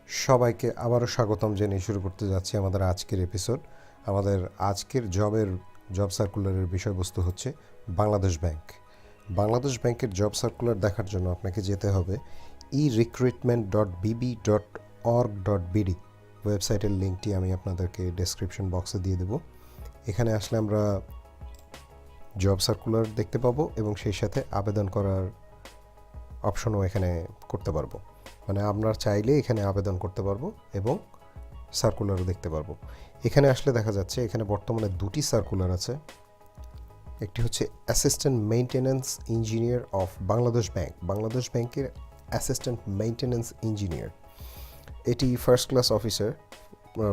সবাইকে আবারও স্বাগতম জানিয়ে শুরু করতে যাচ্ছি আমাদের আজকের এপিসোড। আমাদের আজকের জব সার্কুলারের বিষয়বস্তু হচ্ছে বাংলাদেশ ব্যাংক। বাংলাদেশ ব্যাংকের জব সার্কুলার দেখার জন্য আপনাকে যেতে হবে erecruitment.bb.org.bd ওয়েবসাইটের লিঙ্কটি আমি আপনাদেরকে ডেসক্রিপশন বক্সে দিয়ে দেব। এখানে আসলে আমরা জব সার্কুলার দেখতে পাবো এবং সেই সাথে আবেদন করার অপশনও এখানে করতে পারবো। মানে আমরা চাইলে এখানে আবেদন করতে পারবো এবং সার্কুলারও দেখতে পারবো। এখানে আসলে দেখা যাচ্ছে এখানে বর্তমানে দুটি সার্কুলার আছে। একটি হচ্ছে assistant maintenance engineer of Bangladesh bank, Bangladesh ব্যাংকের অ্যাসিস্ট্যান্ট মেইনটেন্যান্স ইঞ্জিনিয়ার। এটি ফার্স্ট ক্লাস অফিসার,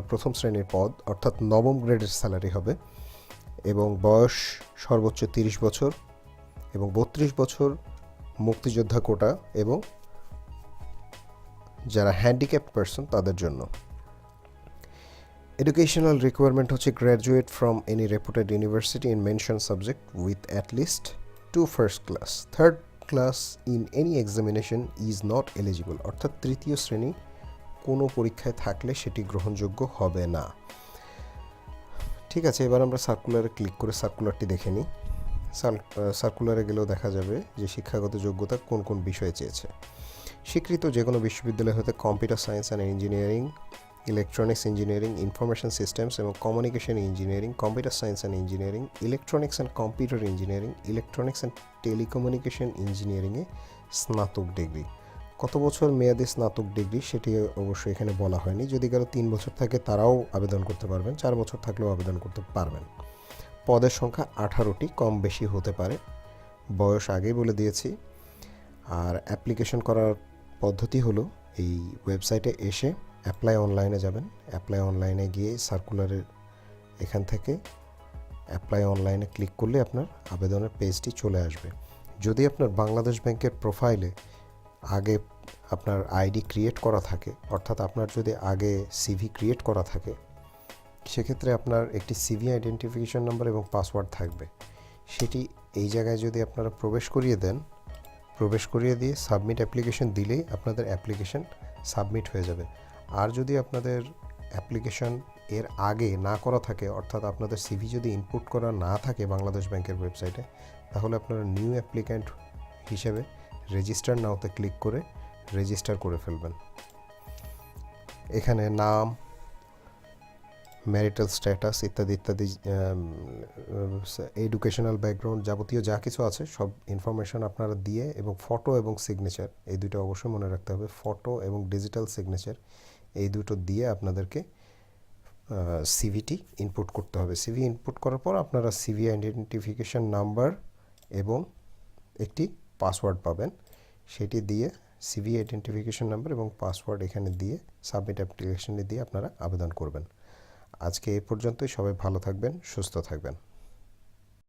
প্রথম শ্রেণীর পদ, অর্থাৎ নবম গ্রেডের স্যালারি হবে এবং বয়স সর্বোচ্চ 30 বছর এবং 32 বছর মুক্তিযোদ্ধা কোটা এবং যারা হ্যান্ডিক্যাপড পারসন তাদের জন্য। এডুকেশনাল রিকোয়ারমেন্ট হচ্ছে graduate from any রেপুটেড university in mention subject with at least 2 first class, third class in any examination is not eligible, অর্থাৎ তৃতীয় শ্রেণী কোনো পরীক্ষায় থাকলে সেটি গ্রহণযোগ্য হবে না। ঠিক আছে, এবার আমরা সার্কুলারে ক্লিক করে সার্কুলারটি দেখে নিই। সার্কুলারে গেলেও দেখা যাবে যে শিক্ষাগত যোগ্যতা কোন কোন বিষয়ে চেয়েছে। স্বীকৃত যে কোনো বিশ্ববিদ্যালয় হতে computer science and engineering, electronics engineering, information systems এবং communication engineering, computer science and engineering, electronics and computer engineering, electronics and telecommunication ইঞ্জিনিয়ারিংয়ে স্নাতক ডিগ্রি। কত বছর মেয়াদী স্নাতক ডিগ্রি সেটি অবশ্যই এখানে বলা হয়নি। যদি কারো 3 বছর থাকে তারাও আবেদন করতে পারবেন, 4 বছর থাকলেও আবেদন করতে পারবেন। পদের সংখ্যা 18টি, কম বেশি হতে পারে, বয়স আগেই বলে দিয়েছি। আর অ্যাপ্লিকেশন করার পদ্ধতি হলো এই ওয়েবসাইটে এসে অ্যাপ্লাই অনলাইনে যাবেন। অ্যাপ্লাই অনলাইনে গিয়ে সার্কুলারের এখান থেকে অ্যাপ্লাই অনলাইনে ক্লিক করলে আপনার আবেদনের পেজটি চলে আসবে। যদি আপনার বাংলাদেশ ব্যাংকের প্রোফাইলে আগে আপনার আইডি ক্রিয়েট করা থাকে, অর্থাৎ আপনার যদি আগে সিভি ক্রিয়েট করা থাকে, সেক্ষেত্রে আপনার একটি সিভি আইডেন্টিফিকেশন নাম্বার এবং পাসওয়ার্ড থাকবে। সেটি এই জায়গায় যদি আপনারা প্রবেশ করিয়ে দেন, প্রবেশ করিয়ে দিয়ে সাবমিট অ্যাপ্লিকেশন দিলেই আপনাদের অ্যাপ্লিকেশন সাবমিট হয়ে যাবে। আর যদি আপনাদের অ্যাপ্লিকেশন এর আগে না করা থাকে, অর্থাৎ আপনাদের সিভি যদি ইনপুট করা না থাকে বাংলাদেশ ব্যাংকের ওয়েবসাইটে, তাহলে আপনারা নিউ অ্যাপ্লিক্যান্ট হিসেবে রেজিস্টার নাওতে ক্লিক করে রেজিস্টার করে ফেলবেন। এখানে নাম, ম্যারিটাল স্ট্যাটাস ইত্যাদি ইত্যাদি, এডুকেশনাল ব্যাকগ্রাউন্ড, যাবতীয় যা কিছু আছে সব ইনফরমেশন আপনারা দিয়ে, এবং ফটো এবং সিগনেচার, এই দুটো অবশ্যই মনে রাখতে হবে। ফটো এবং ডিজিটাল সিগনেচার এই দুটো দিয়ে আপনাদেরকে সিভিটি ইনপুট করতে হবে। সিভি ইনপুট করার পর আপনারা সিভি আইডেন্টিফিকেশন নাম্বার এবং একটি পাসওয়ার্ড পাবেন। সেটি দিয়ে সিভি আইডেন্টিফিকেশন নাম্বার এবং পাসওয়ার্ড এখানে দিয়ে সাবমিট অ্যাপ্লিকেশনে দিয়ে আপনারা আবেদন করবেন। আজকে এই পর্যন্তই। সবাই ভালো থাকবেন, সুস্থ থাকবেন।